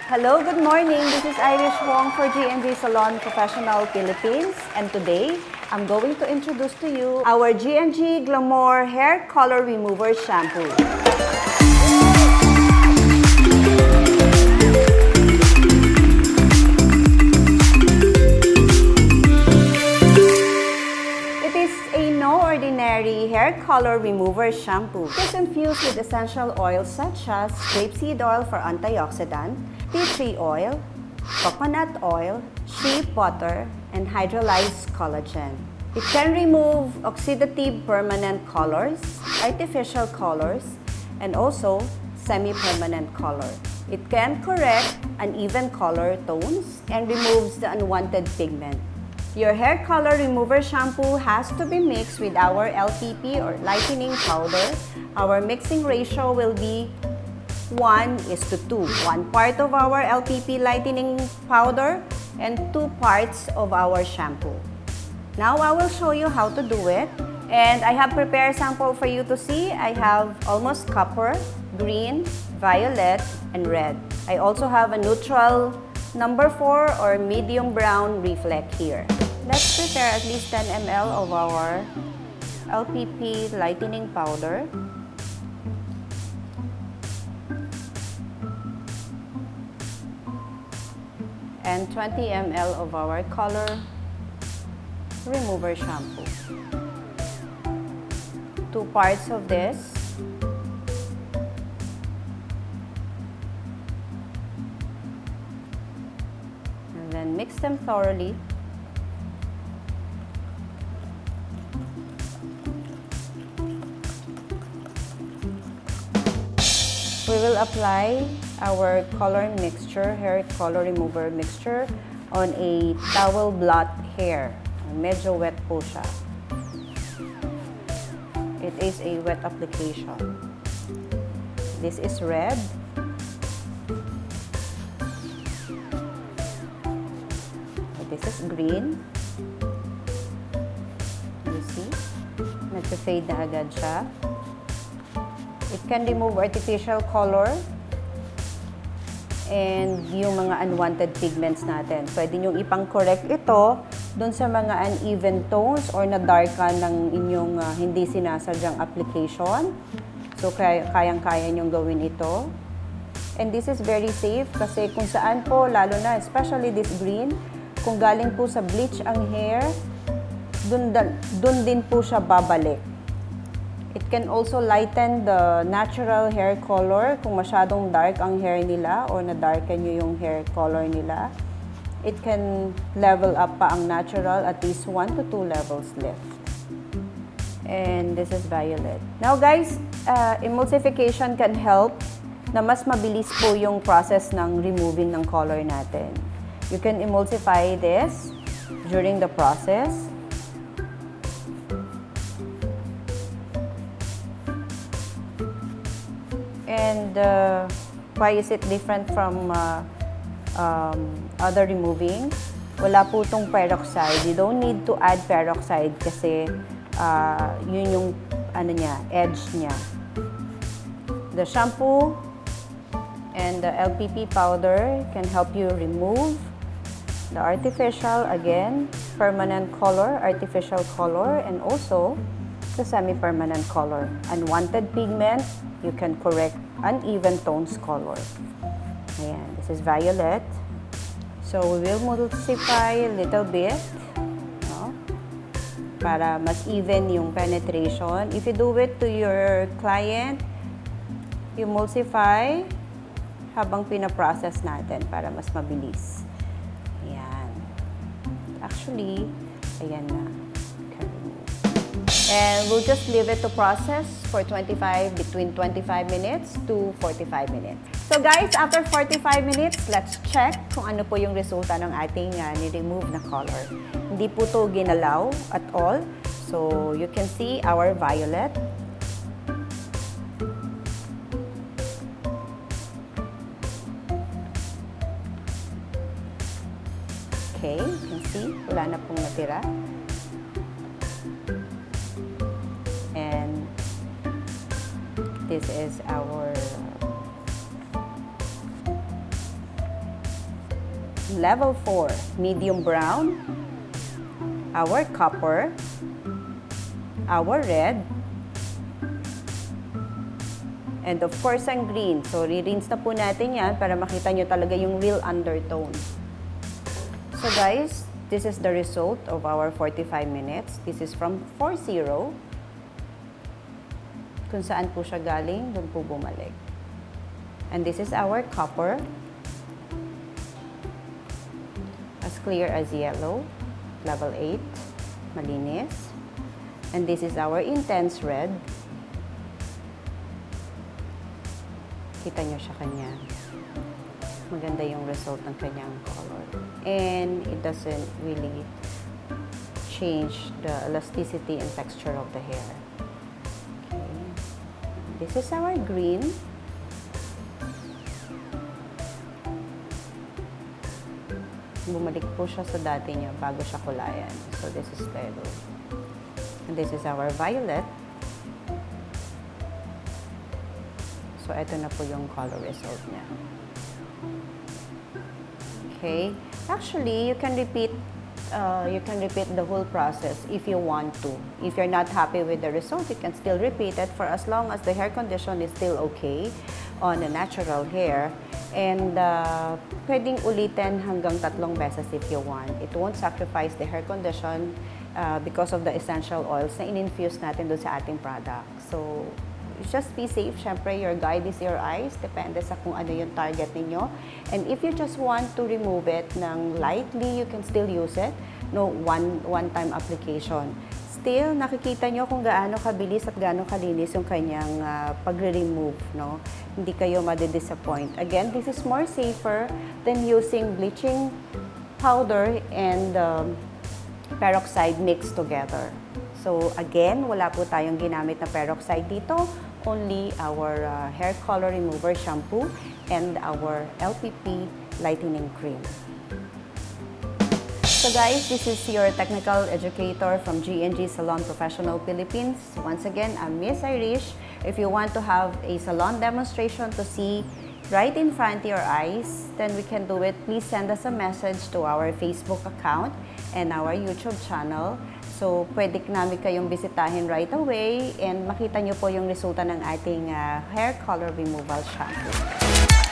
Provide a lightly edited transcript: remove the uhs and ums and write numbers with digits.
Hello, good morning. This is Irish Wong for G&G Salon Professional Philippines. And today, I'm going to introduce to you our G&G Glamour Hair Color Remover Shampoo. It is a no-ordinary hair color remover shampoo. It is infused with essential oils such as grapeseed oil for antioxidant, tea tree oil, coconut oil, shea butter, and hydrolyzed collagen. It can remove oxidative permanent colors, artificial colors, and also semi-permanent color. It can correct uneven color tones and removes the unwanted pigment. Your hair color remover shampoo has to be mixed with our LPP or lightening powder. Our mixing ratio will be 1:2. 1 part of our LPP lightening powder and 2 parts of our shampoo. Now I will show you how to do it. And I have prepared sample for you to see. I have almost copper, green, violet, and red. I also have a neutral number 4 or medium brown reflect here. Let's prepare at least 10 ml of our LPP lightening powder. And 20 ml of our color remover shampoo. 2 parts of this. And then mix them thoroughly. We will apply our color mixture, hair color remover mixture on a towel blot hair. Medyo wet po siya. It is a wet application. This is red. This is green. You see? Nag-fade na agad siya. It can remove artificial color and yung mga unwanted pigments natin. Pwede nyo ipang-correct ito dun sa mga uneven tones or na-darkan ng inyong hindi sinasadyang application. So, kayang-kaya nyong gawin ito. And this is very safe kasi kung saan po, lalo na, especially this green, kung galing po sa bleach ang hair, dun din po siya babalik. It can also lighten the natural hair color kung masyadong dark ang hair nila or na-darken nyo yung hair color nila. It can level up pa ang natural at least 1 to 2 levels lift. And this is violet. Now guys, emulsification can help na mas mabilis po yung process ng removing ng color natin. You can emulsify this during the process. And why is it different from other removing? Wala po itong peroxide. You don't need to add peroxide kasi yun yung edge niya. The shampoo and the LPP powder can help you remove the artificial, again, permanent color, artificial color, and also the semi-permanent color. Unwanted pigment, you can correct uneven tones color. Ayan, this is violet. So, we will emulsify a little bit, no? Para mas even yung penetration. If you do it to your client, emulsify habang pinaprocess natin para mas mabilis. Ayan. Actually, ayan na. And we'll just leave it to process for between 25 minutes to 45 minutes. So guys, after 45 minutes, let's check kung ano po yung resulta ng ating ni-remove na color. Hindi po to ginalaw at all. So you can see our violet. Okay, you can see, wala na pong natira. And this is our level 4, medium brown, our copper, our red, and of course, ang green. So, re-rinse na po natin yan para makita nyo talaga yung real undertone. So guys, this is the result of our 45 minutes. This is from 4.0. Kung saan po siya galing, doon po bumalik. And this is our copper. As clear as yellow. Level 8. Malinis. And this is our intense red. Kita nyo siya kanya. Maganda yung result ng kanyang color. And it doesn't really change the elasticity and texture of the hair. Okay. This is our green. Bumalik po siya sa dati niya bago siya kulayan. So this is yellow. And this is our violet. So ito na po yung color result niya. Okay. Actually, you can repeat the whole process if you want to. If you're not happy with the result, you can still repeat it for as long as the hair condition is still okay on a natural hair. And pwedeng ulitin hanggang 3 beses if you want. It won't sacrifice the hair condition because of the essential oils na in-infuse natin doon sa ating product. So, just be safe. Syempre, your guide is your eyes. Depende sa kung ano yung target ninyo. And if you just want to remove it ng lightly, you can still use it. No, one-time application. Still, nakikita nyo kung gaano kabilis at gaano kalinis yung kanyang pagre-remove. No? Hindi kayo madi-disappoint. Again, this is more safer than using bleaching powder and peroxide mixed together. So again, wala po tayong ginamit na peroxide dito, only our hair color remover shampoo and our LPP lightening cream. So guys, this is your technical educator from G&G Salon Professional Philippines. Once again, I'm Miss Irish. If you want to have a salon demonstration to see right in front of your eyes, then we can do it. Please send us a message to our Facebook account and our YouTube channel. So, pwede namin kayong bisitahin right away and makita nyo po yung resulta ng ating hair color removal shampoo.